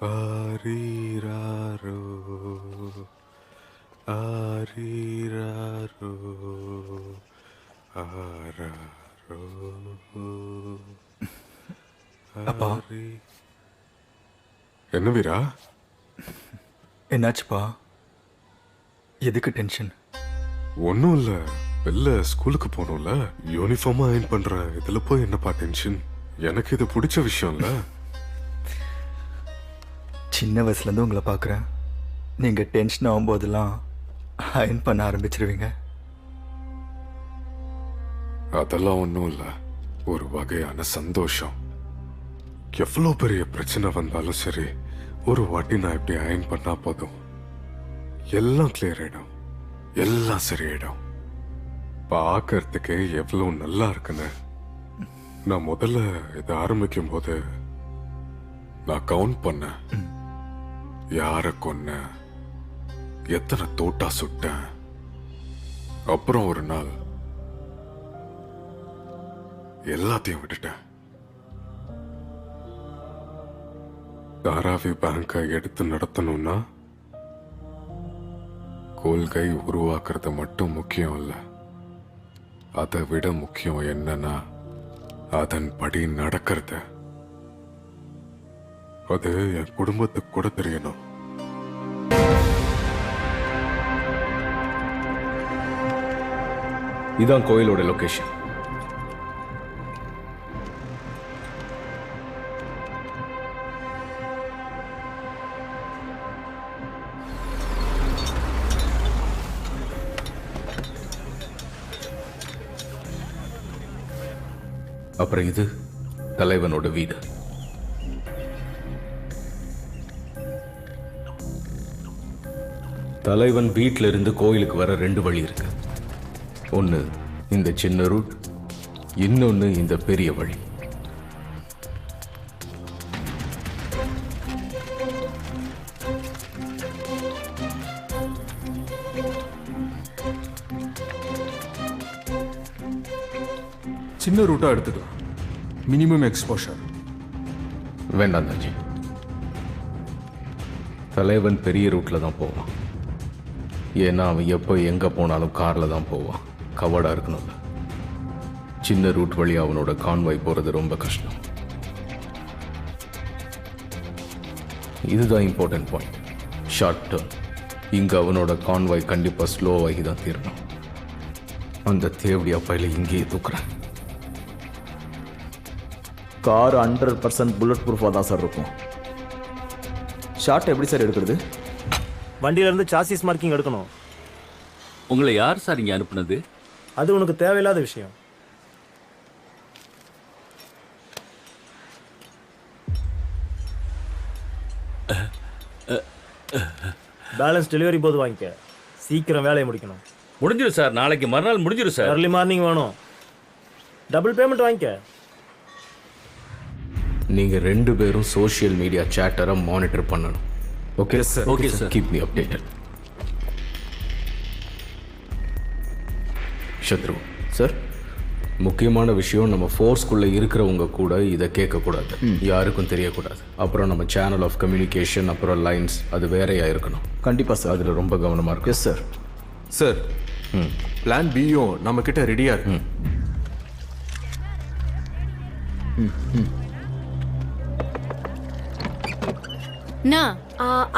ஆரீராரோ ஆரீராரோ ஆராரோ அப்பா. ஆரி. என்ன வீரா? என்னாச்சுப்பா? எதுக்கு டென்ஷன்? ஒன்றும் இல்லை, வெளில ஸ்கூலுக்கு போகணும்ல, யூனிஃபார்மா அயன் பண்றேன். இதுல போய் என்னப்பா டென்ஷன்? எனக்கு இது பிடிச்ச விஷயம் இல்ல. சின்ன வயசுலேருந்து உங்களை பார்க்குறேன். நீங்கள் டென்ஷன் ஆகும்போதெல்லாம் அயன் பண்ண ஆரம்பிச்சிருவீங்க. அதெல்லாம் ஒன்றும் இல்லை, ஒரு வகையான சந்தோஷம். எவ்வளோ பெரிய பிரச்சனை வந்தாலும் சரி, ஒரு வாட்டி நான் இப்படி அயன் பண்ணா போதும், எல்லாம் கிளியர் ஆயிடும், எல்லாம் சரியாயிடும். பார்க்கறதுக்கு எவ்வளோ நல்லா இருக்குன்னு. நான் முதல்ல இதை ஆரம்பிக்கும் போது நான் கவுண்ட் பண்ணேன். யாரை கொன்னேன், எத்தனை தோட்டா சுட்டேன். அப்புறம் ஒரு நாள் எல்லாத்தையும் விட்டுட்டேன். தாராவி பேங்கை எடுத்து நடத்தணும்னா கொள்கை உருவாக்குறது மட்டும் முக்கியம் இல்ல, அதை விட முக்கியம் என்னன்னா அதன்படி நடக்கிறது. அது என் குடும்பத்துக்கு கூட தெரியணும். இதான் கோயிலோட லொகேஷன். அப்புறம் இது தலைவனோட வீடு. தலைவன் வீட்டில இருந்து கோயிலுக்கு வர 2 வழி இருக்கு. ஒன்னு இந்த சின்ன ரூட், இன்னொன்னு இந்த பெரிய வழி. சின்ன ரூட்டா எடுத்துக்கலாம், மினிமம் எக்ஸ்போஷர். வேண்டாம் தாஜி, தலைவன் பெரிய ரூட்ல தான் போவான். ஏன்னா அவன் எப்போ எங்க போனாலும் கார்ல தான் போவான், கவர்டா இருக்கணும்ல. சின்ன ரூட் வழி அவனோட கான்வாய் போறது ரொம்ப கஷ்டம். இதுதான் இம்பார்ட்டன்ட் பாயிண்ட். ஷார்ட் டேர்ம் இங்க அவனோட கான்வாய் கண்டிப்பா ஸ்லோவாகி தான் தீரணும். அந்த தேவடி அப்பையில இங்கேயே தூக்குறேன். கார் 100% புல்லட் ப்ரூஃபாக தான் சார் இருக்கும். ஷார்ட் எப்படி சார் எடுக்கிறது? வண்டியிலேருந்து சாசிஸ் மார்க்கிங் எடுக்கணும். உங்களை யார் சார் இங்கே அனுப்புனது? அது உனக்கு தேவையில்லாத விஷயம். பேலன்ஸ் டெலிவரி போது வாங்கிக்க, சீக்கிரம் வேலையை முடிக்கணும். முடிஞ்சிடும் சார், நாளைக்கு மறுநாள் முடிஞ்சிடும் சார். ஏர்லி மார்னிங் வேணும். டபுள் பேமெண்ட் வாங்கிக்க. நீங்க 2 பேரும் சோஷியல் மீடியா சேட்டரை மானிட்டர் பண்ணணும். Okay sir? Okay sir. Keep me updated. சத்ரு சார், முக்கியமான விஷயம், நம்ம ஃபோர்ஸ்குள்ள இருக்கிறவங்க கூட இதை கேட்கக்கூடாது, யாருக்கும் தெரியக்கூடாது. அப்புறம் நம்ம சேனல் ஆஃப் கம்யூனிகேஷன், அப்புறம் லைன்ஸ், அது வேறையா இருக்கணும். கண்டிப்பாக சார். அதில் ரொம்ப கவனமாக இருக்கும். Yes sir. சார், பிளான் பியும் நம்ம கிட்ட ரெடியா இருக்கு.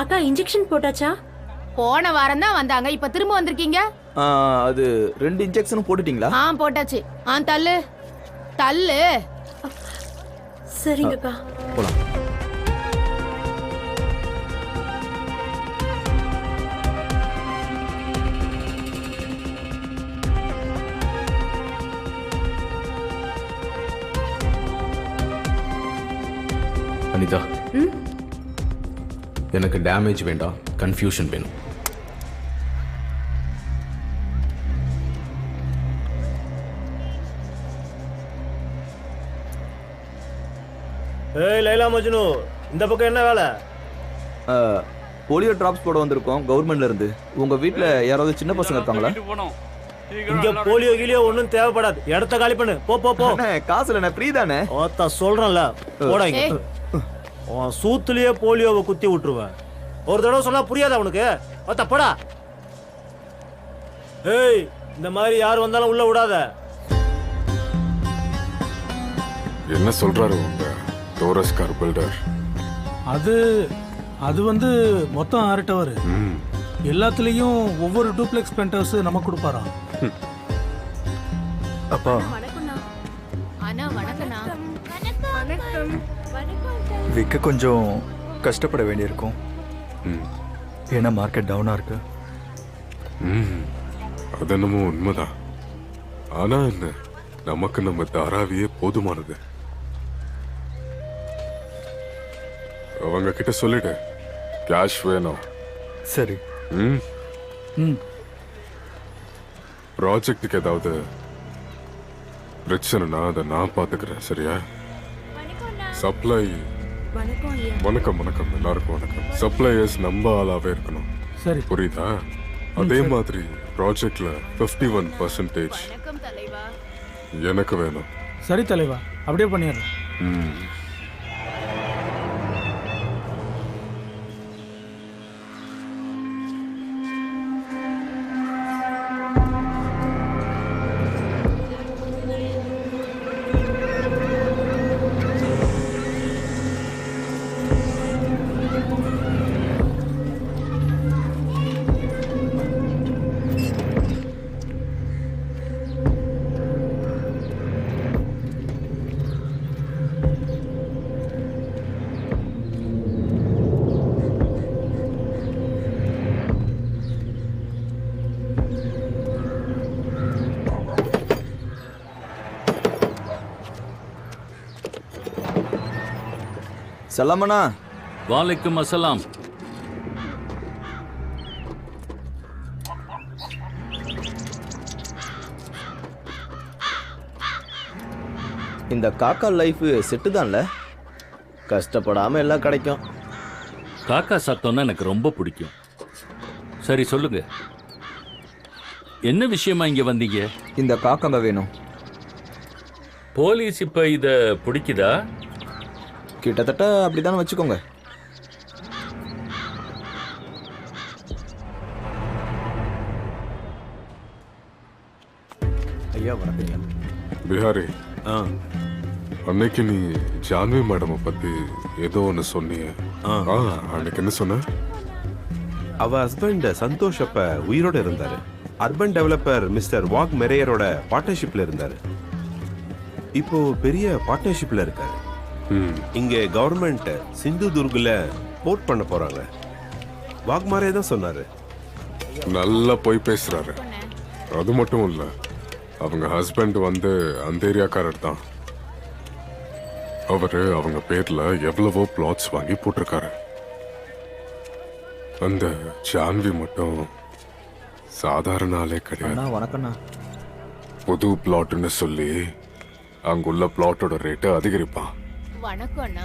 அக்கா இன்ஜெக்ஷன் போட்டாச்சா? போன வாரம் தான் வந்தாங்க, இப்ப திரும்ப வந்திருக்கீங்க. அது 2 இன்ஜெக்ஷனும் போட்டுட்டீங்களா? போட்டாச்சு. தள்ளு தள்ளு. சரிங்கக்கா. போலாம். அனிதா, எனக்கு டேமேஜ் வேண்டாம், கன்ஃபியூஷன் வேணும். ஏய் லைலா மஜ்னு, இந்த பக்கம் என்ன வேலை? போலியோ டிராப்ஸ் போட வந்திருக்கோம் கவர்மெண்ட்ல இருந்து. உங்க வீட்டில் யாராவது சின்ன பசங்க இருக்காங்களா? இங்க போலியோ கீலியோ ஒன்றும் தேவைப்படாது. இடத்த காலி பண்ணு. போ போ போ. காசுல நான் ஃப்ரீ தானே. ஓத்தா சொல்றேன்ல, போடா இங்க. உன் சூத்துலயே போலியோவை குத்தி விட்டுருவேன். ஒரு தடவை சொன்னா புரியாதா உனக்கு? தப்படா. ஏய், இந்த மாதிரி யார் வந்தாலும் உள்ள விடாத. என்ன சொல்றாரு உங்க டோரஸ் கார் பில்டர்? அது வந்து மொத்தம் 6 டவர். எல்லாத்துலேயும் ஒவ்வொரு டூப்ளெக்ஸ் பென்டர்ஸ் நமக்கு கொடுப்பாராம். அப்பா அண்ணா வணக்கண்ணா. விற்க கொஞ்சம் கஷ்டப்பட வேண்டியிருக்கும். ஏன்னா மார்க்கெட் டவுனாக இருக்கு. அது என்னமோ உண்மைதான். ஆனா என்ன, நமக்கு நம்ம தாராவியே போதுமானது. அவங்க கிட்ட சொல்லிடு, கேஷ் வேணும். சரி. ப்ராஜெக்டுக்கு ஏதாவது பிரச்சனைனா அதை நான் பார்த்துக்கிறேன், சரியா? சப்ளை வணக்கம் வணக்கம் எல்லாருக்கும் வணக்கம். சப்ளையர்ஸ் நம்ம ஆளாவே இருக்கணும், சரி புரியுதா? அதே மாதிரி ப்ராஜெக்ட்ல 51% வணக்கம் தலைவா. எனக்கு வேணும். சரி தலைவா, அப்படியே பண்ணிடுறேன். சலாமண்ணா. வாலைக்கும் அஸ்ஸலாம். இந்த காக்கா லைஃப் செட்டு தான்ல, கஷ்டப்படாம எல்லாம் கிடைக்கும். காக்கா சத்தம்னா எனக்கு ரொம்ப பிடிக்கும். சரி சொல்லுங்க, என்ன விஷயமா இங்க வந்தீங்க? இந்த காக்காங்க வேணும். போலீஸ் இப்ப இத பிடிக்குதா? கிட்டத்தட்ட அப்படிதான் வச்சுக்கோங்க. ஐயா வணக்கம். பிஹாரி, அன்னைக்கு நீ ஜான்வி மேடம் பத்தி ஏதோ ஒன்று சொன்னிய. அன்னைக்கு என்ன சொன்ன? அவ ஹஸ்பண்ட் சந்தோஷ் அப்ப உயிரோட இருந்தாரு. அர்பன் டெவலப்பர் மிஸ்டர் வாக் மெரேயரோட பார்ட்னர்ஷிப்ல இருந்தாரு. இப்போ பெரிய பார்ட்னர்ஷிப்ல இருக்காரு. இங்க கவர்மெண்ட் சிந்துதுர்குல போர்ட் பண்ண போறாங்க. வாக்மாரே தான் சொன்னாரு. நல்லா போய் பேசுறாரு. அது மட்டும் இல்ல, அவங்க ஹஸ்பண்ட் வந்து அந்த ஏரியாக்காரர் தான். அவரு அவங்க பேர்ல எவ்வளவோ பிளாட்ஸ் வாங்கி போட்டிருக்காரு. அந்த ஜான்வி மட்டும் சாதாரண ஆளே கிடையாது. வணக்கம்ண்ணா. புது பிளாட்னு சொல்லி அங்குள்ள பிளாட்டோட ரேட்டை அதிகரிப்பான். வணக்கம் அண்ணா.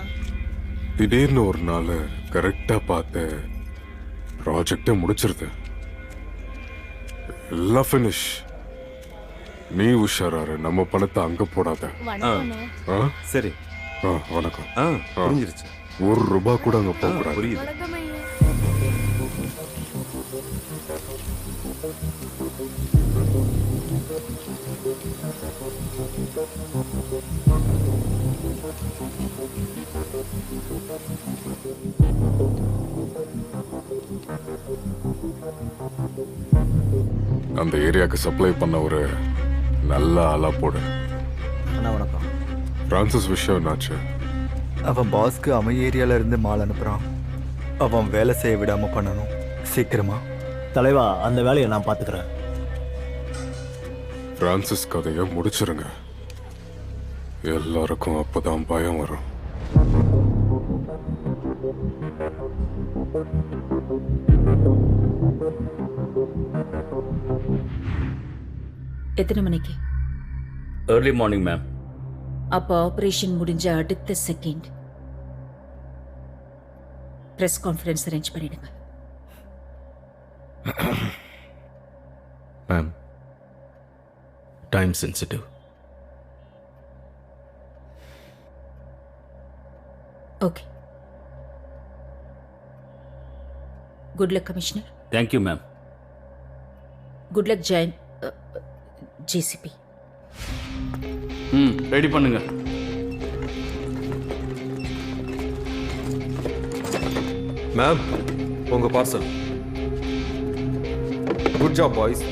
திடீர்னு ஒரு நாள் கரெக்டா பார்த்து ப்ராஜெக்டை முடிச்சிருது. எல்லாம் ஃபினிஷ். நீ உஷாராரு, நம்ம பணத்தை அங்க போடாத. வணக்கம். சரி. வணக்கம். புரிஞ்சிருச்சு. ₹1 கூட அங்க போக கூடாது. புரியுது. அந்த ஏரியாக்கு சப்ளை பண்ண ஒரு நல்ல ஆளா போடு. அண்ணா வணக்கம். பிரான்சிஸ் விஷயம் என்னாச்சு? அவன் பாஸ்க்கு அவன் ஏரியால இருந்து மால் அனுப்புறான். அவன் வேலை செய்ய விடாம பண்ணணும், சீக்கிரமா. தலைவா, அந்த வேலையை நான் பாத்துக்கிறேன். பிரான்சிஸ் கதையை முடிச்சிருங்க. எல்லாருக்கும் அப்பதான் பயம் வரும். எத்தனை மணிக்கு? Early morning ma'am. அப்போ ஆபரேஷன் முடிஞ்ச அடுத்த செகண்ட் பிரஸ் கான்ஃபரன்ஸ் அரேஞ்ச் பண்ணிடுங்க. Ma'am, time sensitive. Okay, good luck commissioner. Thank you ma'am. Good luck Jayan GCP. Ready பண்ணுங்க. மேம் உங்க பார்சல். Good job boys.